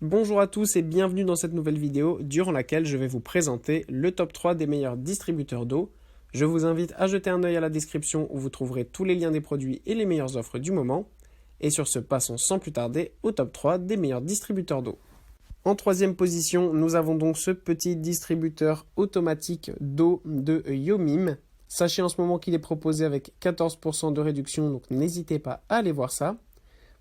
Bonjour à tous et bienvenue dans cette nouvelle vidéo durant laquelle je vais vous présenter le top 3 des meilleurs distributeurs d'eau. Je vous invite à jeter un œil à la description où vous trouverez tous les liens des produits et les meilleures offres du moment. Et sur ce, passons sans plus tarder au top 3 des meilleurs distributeurs d'eau. En troisième position, nous avons donc ce petit distributeur automatique d'eau de Yomim. Sachez en ce moment qu'il est proposé avec 14% de réduction, donc n'hésitez pas à aller voir ça.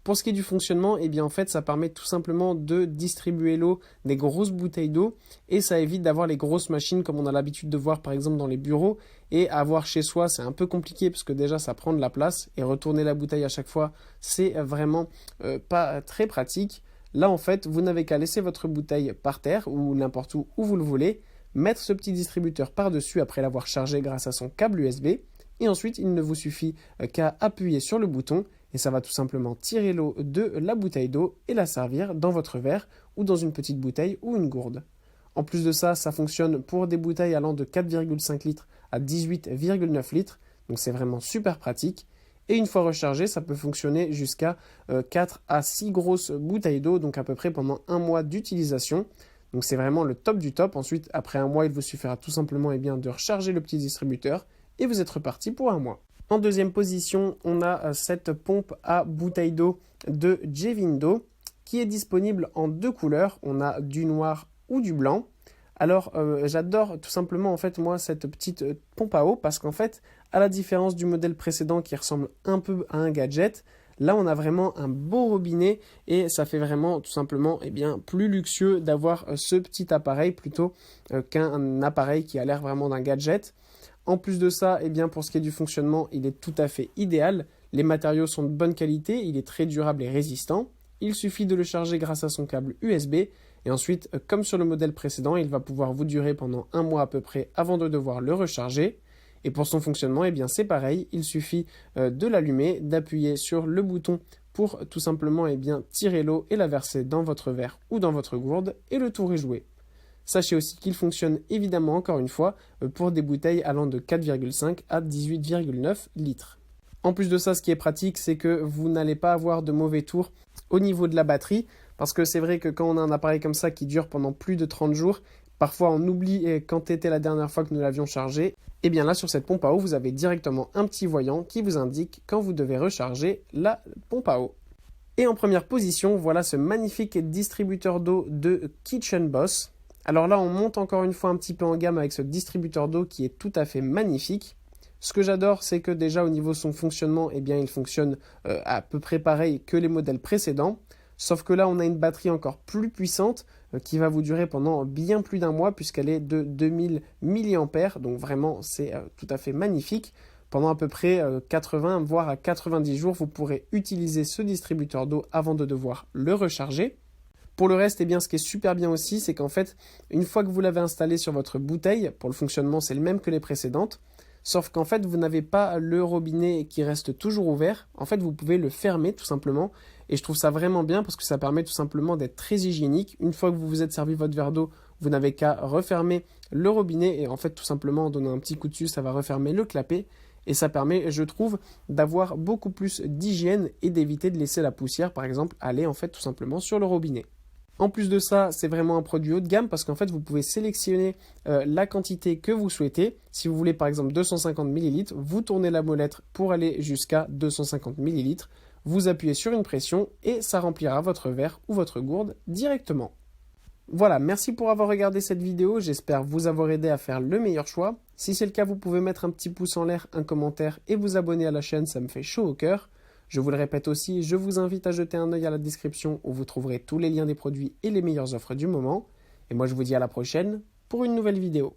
Pour ce qui est du fonctionnement, eh bien en fait ça permet tout simplement de distribuer l'eau des grosses bouteilles d'eau et ça évite d'avoir les grosses machines comme on a l'habitude de voir par exemple dans les bureaux et avoir chez soi c'est un peu compliqué parce que déjà ça prend de la place et retourner la bouteille à chaque fois c'est vraiment pas très pratique. Là en fait vous n'avez qu'à laisser votre bouteille par terre ou n'importe où vous le voulez, mettre ce petit distributeur par-dessus après l'avoir chargé grâce à son câble USB et ensuite il ne vous suffit qu'à appuyer sur le bouton et ça va tout simplement tirer l'eau de la bouteille d'eau et la servir dans votre verre ou dans une petite bouteille ou une gourde. En plus de ça, ça fonctionne pour des bouteilles allant de 4,5 litres à 18,9 litres, donc c'est vraiment super pratique. Et une fois rechargé, ça peut fonctionner jusqu'à 4 à 6 grosses bouteilles d'eau, donc à peu près pendant un mois d'utilisation. Donc c'est vraiment le top du top. Ensuite, après un mois, il vous suffira tout simplement de recharger le petit distributeur et vous êtes reparti pour un mois. En deuxième position, on a cette pompe à bouteille d'eau de Jevindo qui est disponible en deux couleurs. On a du noir ou du blanc. Alors, j'adore tout simplement en fait moi cette petite pompe à eau parce qu'en fait, à la différence du modèle précédent qui ressemble un peu à un gadget, là on a vraiment un beau robinet et ça fait vraiment tout simplement plus luxueux d'avoir ce petit appareil plutôt qu'un appareil qui a l'air vraiment d'un gadget. En plus de ça, pour ce qui est du fonctionnement, il est tout à fait idéal. Les matériaux sont de bonne qualité, il est très durable et résistant. Il suffit de le charger grâce à son câble USB. Et ensuite, comme sur le modèle précédent, il va pouvoir vous durer pendant un mois à peu près avant de devoir le recharger. Et pour son fonctionnement, c'est pareil. Il suffit de l'allumer, d'appuyer sur le bouton pour tout simplement tirer l'eau et la verser dans votre verre ou dans votre gourde. Et le tour est joué. Sachez aussi qu'il fonctionne évidemment encore une fois pour des bouteilles allant de 4,5 à 18,9 litres. En plus de ça, ce qui est pratique, c'est que vous n'allez pas avoir de mauvais tours au niveau de la batterie parce que c'est vrai que quand on a un appareil comme ça qui dure pendant plus de 30 jours, parfois on oublie quand était la dernière fois que nous l'avions chargé. Et bien là, sur cette pompe à eau, vous avez directement un petit voyant qui vous indique quand vous devez recharger la pompe à eau. Et en première position, voilà ce magnifique distributeur d'eau de Kitchen Boss. Alors là, on monte encore une fois un petit peu en gamme avec ce distributeur d'eau qui est tout à fait magnifique. Ce que j'adore, c'est que déjà au niveau de son fonctionnement, il fonctionne à peu près pareil que les modèles précédents. Sauf que là, on a une batterie encore plus puissante qui va vous durer pendant bien plus d'un mois puisqu'elle est de 2000 mAh. Donc vraiment, c'est tout à fait magnifique. Pendant à peu près 80 voire à 90 jours, vous pourrez utiliser ce distributeur d'eau avant de devoir le recharger. Pour le reste, ce qui est super bien aussi, c'est qu'en fait, une fois que vous l'avez installé sur votre bouteille, pour le fonctionnement, c'est le même que les précédentes, sauf qu'en fait, vous n'avez pas le robinet qui reste toujours ouvert. En fait, vous pouvez le fermer tout simplement. Et je trouve ça vraiment bien parce que ça permet tout simplement d'être très hygiénique. Une fois que vous vous êtes servi votre verre d'eau, vous n'avez qu'à refermer le robinet et en fait, tout simplement, en donnant un petit coup dessus, ça va refermer le clapet. Et ça permet, je trouve, d'avoir beaucoup plus d'hygiène et d'éviter de laisser la poussière, par exemple, aller en fait tout simplement sur le robinet. En plus de ça, c'est vraiment un produit haut de gamme parce qu'en fait, vous pouvez sélectionner la quantité que vous souhaitez. Si vous voulez par exemple 250 ml, vous tournez la molette pour aller jusqu'à 250 ml. Vous appuyez sur une pression et ça remplira votre verre ou votre gourde directement. Voilà, merci pour avoir regardé cette vidéo. J'espère vous avoir aidé à faire le meilleur choix. Si c'est le cas, vous pouvez mettre un petit pouce en l'air, un commentaire et vous abonner à la chaîne, ça me fait chaud au cœur. Je vous le répète aussi, je vous invite à jeter un œil à la description où vous trouverez tous les liens des produits et les meilleures offres du moment. Et moi je vous dis à la prochaine pour une nouvelle vidéo.